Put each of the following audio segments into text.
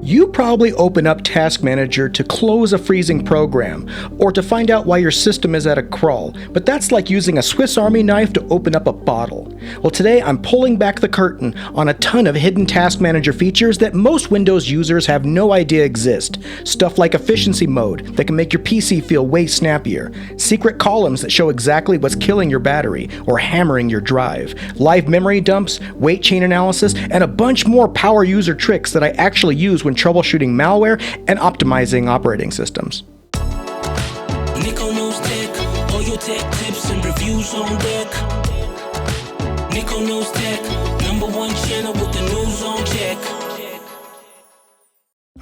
You probably open up Task Manager to close a freezing program, or to find out why your system is at a crawl, but that's like using a Swiss Army knife to open up a bottle. Well, today I'm pulling back the curtain on a ton of hidden Task Manager features that most Windows users have no idea exist. Stuff like efficiency mode that can make your PC feel way snappier, secret columns that show exactly what's killing your battery or hammering your drive, live memory dumps, weight chain analysis, and a bunch more power user tricks that I actually use when troubleshooting malware and optimizing operating systems. Nico knows tech, all your tech tips and reviews on deck. Nico knows tech, #1 channel with the news on check.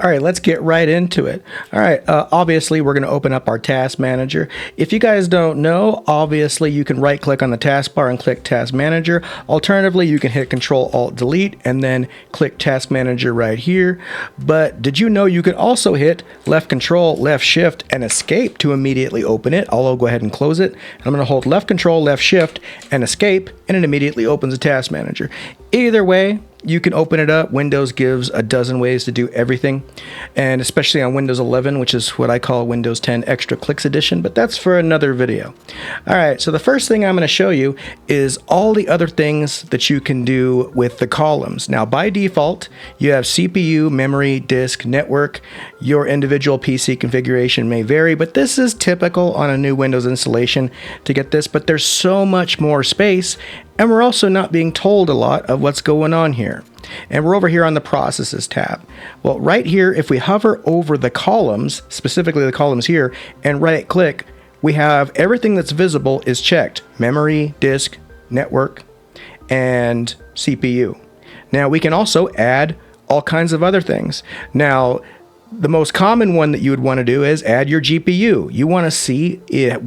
All right, let's get right into it. All right, obviously we're going to open up our Task Manager. If you guys don't know, obviously you can right click on the taskbar and click Task Manager. Alternatively, you can hit Control-Alt-Delete and then click Task Manager right here. But did you know you could also hit left Control, left Shift, and Escape to immediately open it? I'll go ahead and close it. I'm going to hold left Control, left Shift, and Escape, and it immediately opens the Task Manager. Either way, you can open it up. Windows gives a dozen ways to do everything, and especially on Windows 11, which is what I call Windows 10 Extra Clicks Edition, but that's for another video. All right, so the first thing I'm going to show you is all the other things that you can do with the columns. Now, by default, you have CPU, memory, disk, network. Your individual PC configuration may vary, but this is typical on a new Windows installation to get this, but there's so much more space, and we're also not being told a lot of what's going on here. And we're over here on the Processes tab. Well, right here, if we hover over the columns, specifically the columns here, and right click, we have everything that's visible is checked. Memory, disk, network, and CPU. Now, we can also add all kinds of other things. Now, the most common one that you would want to do is add your GPU. You want to see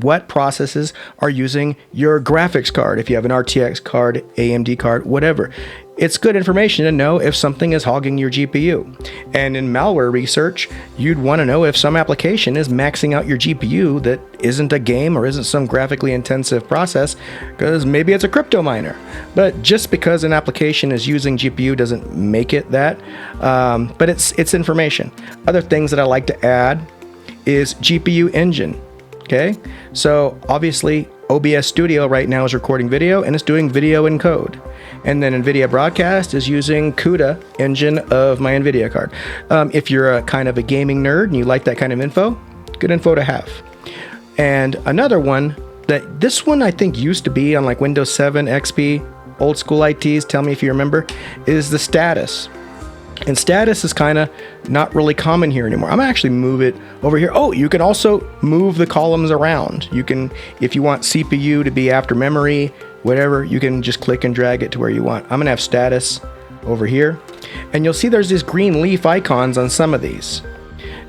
what processes are using your graphics card. If you have an RTX card, AMD card, whatever. It's good information to know if something is hogging your GPU. And in malware research, you'd want to know if some application is maxing out your GPU that isn't a game or isn't some graphically intensive process, because maybe it's a crypto miner. But just because an application is using GPU doesn't make it that, but it's information. Other things that I like to add is GPU engine. Okay, so obviously OBS Studio right now is recording video and it's doing video encode. And then NVIDIA Broadcast is using CUDA engine of my NVIDIA card. If you're a kind of a gaming nerd and you like that kind of info, good info to have. And another one this one I think used to be on like Windows 7, XP, old school ITs, tell me if you remember, is the status. And status is kind of not really common here anymore. I'm gonna actually move it over here. Oh, you can also move the columns around. You can, if you want CPU to be after memory, whatever, you can just click and drag it to where you want. I'm gonna have status over here. And you'll see there's these green leaf icons on some of these.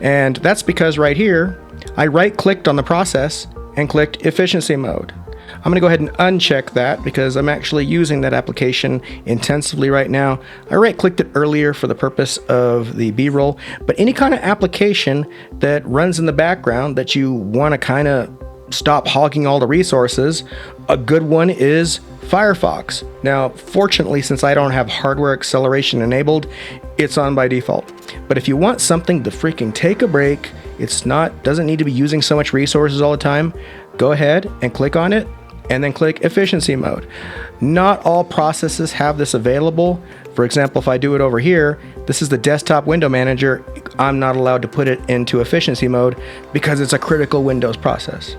And that's because right here, I right clicked on the process and clicked efficiency mode. I'm going to go ahead and uncheck that because I'm actually using that application intensively right now. I right-clicked it earlier for the purpose of the B-roll, but any kind of application that runs in the background that you want to kind of stop hogging all the resources, a good one is Firefox. Now, fortunately, since I don't have hardware acceleration enabled, it's on by default. But if you want something to freaking take a break, doesn't need to be using so much resources all the time, go ahead and click on it and then click efficiency mode. Not all processes have this available. For example, if I do it over here, this is the desktop window manager. I'm not allowed to put it into efficiency mode because it's a critical Windows process.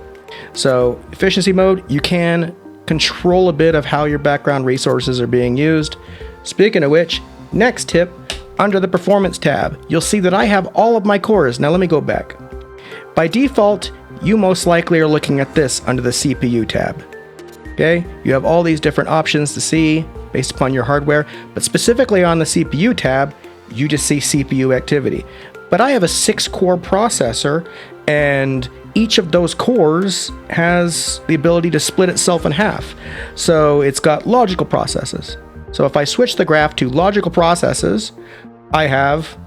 So efficiency mode, you can control a bit of how your background resources are being used. Speaking of which, next tip, under the performance tab, you'll see that I have all of my cores. Now let me go back. By default, you most likely are looking at this under the CPU tab. Okay, you have all these different options to see based upon your hardware, but specifically on the CPU tab, you just see CPU activity. But I have a 6-core processor, and each of those cores has the ability to split itself in half. So it's got logical processes. So if I switch the graph to logical processes, I have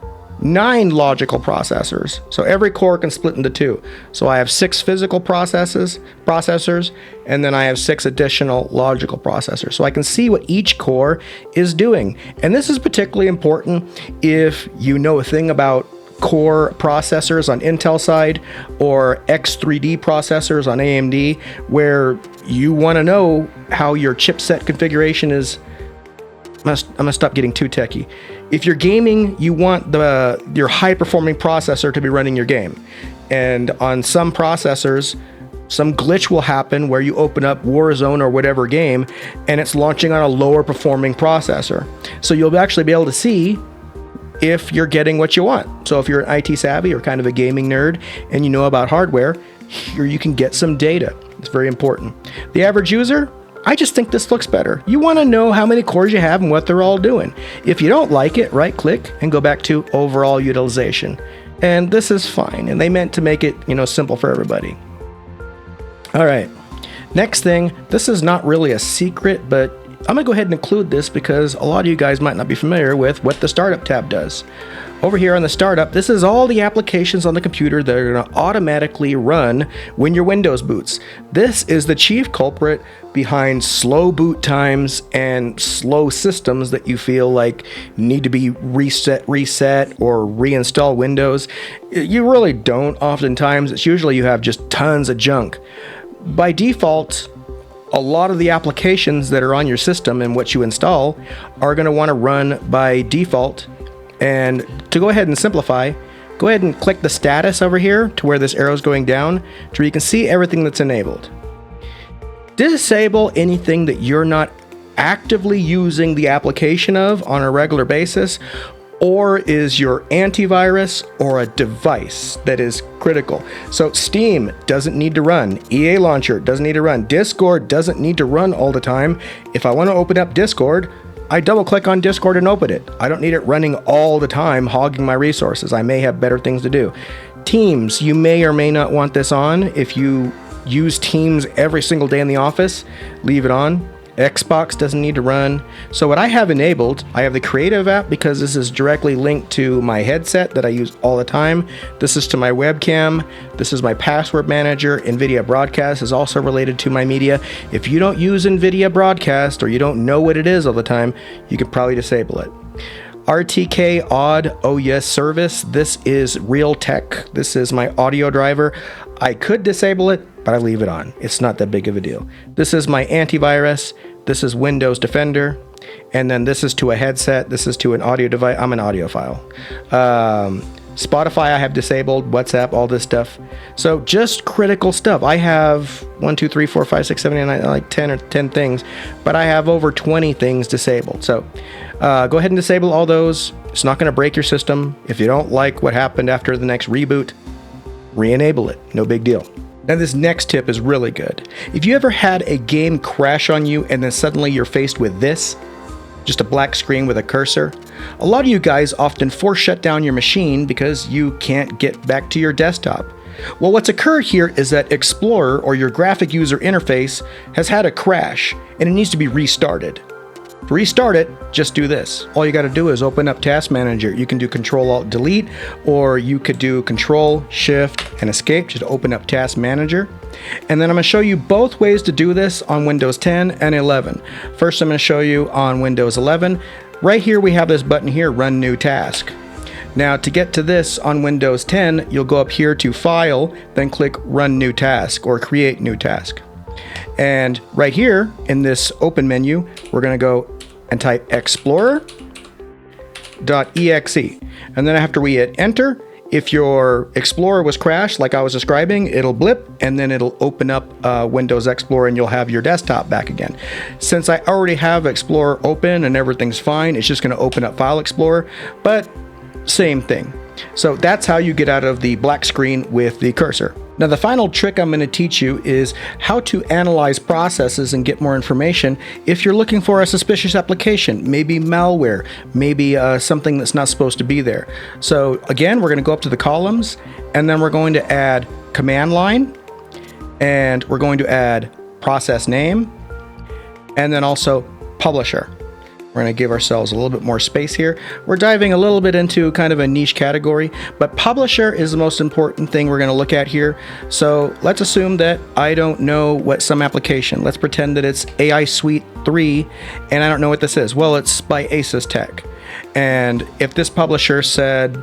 9 logical processors. So every core can split into 2. So I have 6 physical processors, and then I have 6 additional logical processors. So I can see what each core is doing. And this is particularly important if you know a thing about core processors on Intel side or X3D processors on AMD, where you want to know how your chipset configuration is. I'm gonna stop getting too techie. If you're gaming, you want your high-performing processor to be running your game. And on some processors, some glitch will happen where you open up Warzone or whatever game, and it's launching on a lower-performing processor. So you'll actually be able to see if you're getting what you want. So if you're an IT savvy or kind of a gaming nerd and you know about hardware, here you can get some data. It's very important. The average user, I just think this looks better. You want to know how many cores you have and what they're all doing. If you don't like it, right click and go back to overall utilization. And this is fine. And they meant to make it, simple for everybody. All right. Next thing, this is not really a secret, but I'm gonna go ahead and include this because a lot of you guys might not be familiar with what the startup tab does. Over here on the startup, this is all the applications on the computer that are gonna automatically run when your Windows boots. This is the chief culprit behind slow boot times and slow systems that you feel like need to be reset, or reinstall Windows. You really don't oftentimes. It's usually you have just tons of junk. By default, a lot of the applications that are on your system and what you install are going to want to run by default. And to go ahead and simplify, go ahead and click the status over here to where this arrow is going down to where you can see everything that's enabled. Disable anything that you're not actively using the application of on a regular basis, or is your antivirus or a device that is critical. So Steam doesn't need to run. EA Launcher doesn't need to run. Discord doesn't need to run all the time. If I want to open up Discord, I double click on Discord and open it. I don't need it running all the time, hogging my resources. I may have better things to do. Teams, you may or may not want this on. If you use Teams every single day in the office, leave it on. Xbox doesn't need to run. So what I have enabled, I have the Creative app because this is directly linked to my headset that I use all the time. This is to my webcam. This is my password manager. NVIDIA Broadcast is also related to my media. If you don't use NVIDIA Broadcast or you don't know what it is all the time, you can probably disable it. RTK Odd OS service. This is real tech. This is my audio driver. I could disable it, but I leave it on. It's not that big of a deal. This is my antivirus. This is Windows Defender. And then this is to a headset. This is to an audio device. I'm an audiophile. Spotify I have disabled, WhatsApp, all this stuff. So just critical stuff. I have 1, 2, 3, 4, 5, 6, 7, 8, 9, like 10 things, but I have over 20 things disabled. So go ahead and disable all those. It's not going to break your system. If you don't like what happened after the next reboot, re-enable it. No big deal. Now this next tip is really good. If you ever had a game crash on you and then suddenly you're faced with this, just a black screen with a cursor, a lot of you guys often force shut down your machine because you can't get back to your desktop. Well, what's occurred here is that Explorer, or your graphic user interface, has had a crash and it needs to be restarted. To restart it, just do this. All you got to do is open up Task Manager. You can do Control-Alt-Delete, or you could do Control, Shift, and Escape just to open up Task Manager. And then I'm going to show you both ways to do this on Windows 10 and 11. First, I'm going to show you on Windows 11. Right here, we have this button here, Run New Task. Now, to get to this on Windows 10, you'll go up here to File, then click Run New Task or Create New Task. And right here in this open menu, we're going to go and type explorer.exe. And then after we hit enter, if your Explorer was crashed like I was describing, it'll blip and then it'll open up Windows Explorer and you'll have your desktop back again. Since I already have Explorer open and everything's fine, it's just going to open up File Explorer, but same thing. So that's how you get out of the black screen with the cursor. Now the final trick I'm going to teach you is how to analyze processes and get more information if you're looking for a suspicious application, maybe malware, maybe something that's not supposed to be there. So again, we're going to go up to the columns and then we're going to add command line and we're going to add process name and then also publisher. We're going to give ourselves a little bit more space here. We're diving a little bit into kind of a niche category, but publisher is the most important thing we're going to look at here. So let's assume that I don't know what some application. Let's pretend that it's AI Suite 3, and I don't know what this is. Well, it's by Asus Tech. And if this publisher said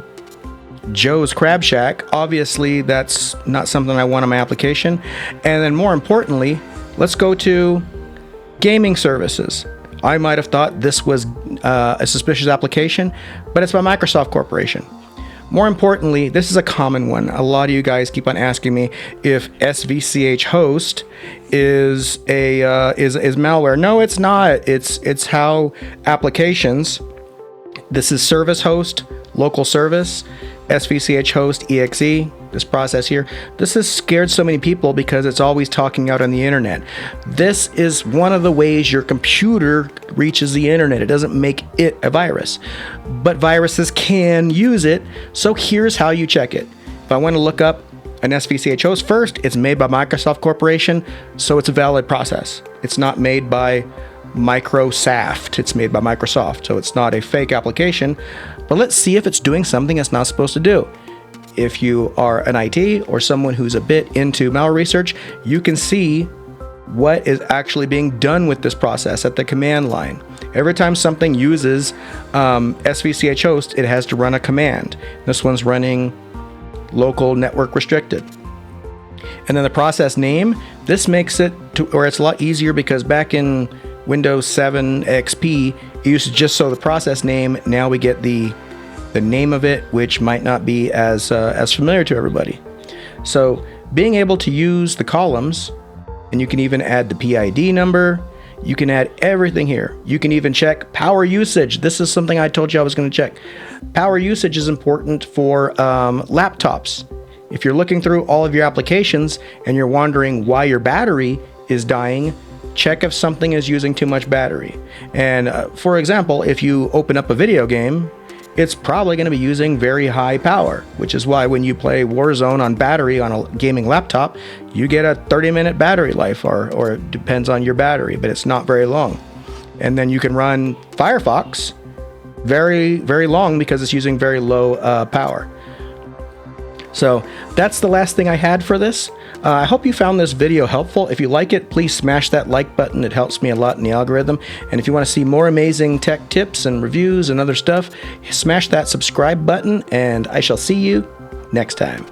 Joe's Crab Shack, obviously that's not something I want on my application. And then more importantly, let's go to gaming services. I might have thought this was a suspicious application, but it's by Microsoft Corporation. More importantly, this is a common one. A lot of you guys keep on asking me if SVCH host is malware. No, it's not. It's how applications. This is service host, local service, SVCH host, exe. This process here, this has scared so many people because it's always talking out on the internet. This is one of the ways your computer reaches the internet. It doesn't make it a virus, but viruses can use it. So here's how you check it. If I want to look up an SVCH host, first, it's made by Microsoft Corporation, so it's a valid process. It's not made by Microsoft. It's made by Microsoft, so it's not a fake application. But let's see if it's doing something it's not supposed to do. If you are an IT or someone who's a bit into malware research, you can see what is actually being done with this process at the command line. Every time something uses SVCH host, it has to run a command. This one's running local network restricted. And then the process name, this makes it to where it's a lot easier because back in Windows 7 XP, it used to just show the process name. Now we get the name of it, which might not be as familiar to everybody. So being able to use the columns, and you can even add the PID number, you can add everything here. You can even check power usage. This is something I told you I was going to check. Power usage is important for laptops. If you're looking through all of your applications and you're wondering why your battery is dying, check if something is using too much battery. And for example, if you open up a video game, it's probably going to be using very high power, which is why when you play Warzone on battery on a gaming laptop, you get a 30-minute battery life, or it depends on your battery, but it's not very long. And then you can run Firefox very, very long because it's using very low power. So that's the last thing I had for this. I hope you found this video helpful. If you like it, please smash that like button. It helps me a lot in the algorithm. And if you want to see more amazing tech tips and reviews and other stuff, smash that subscribe button, and I shall see you next time.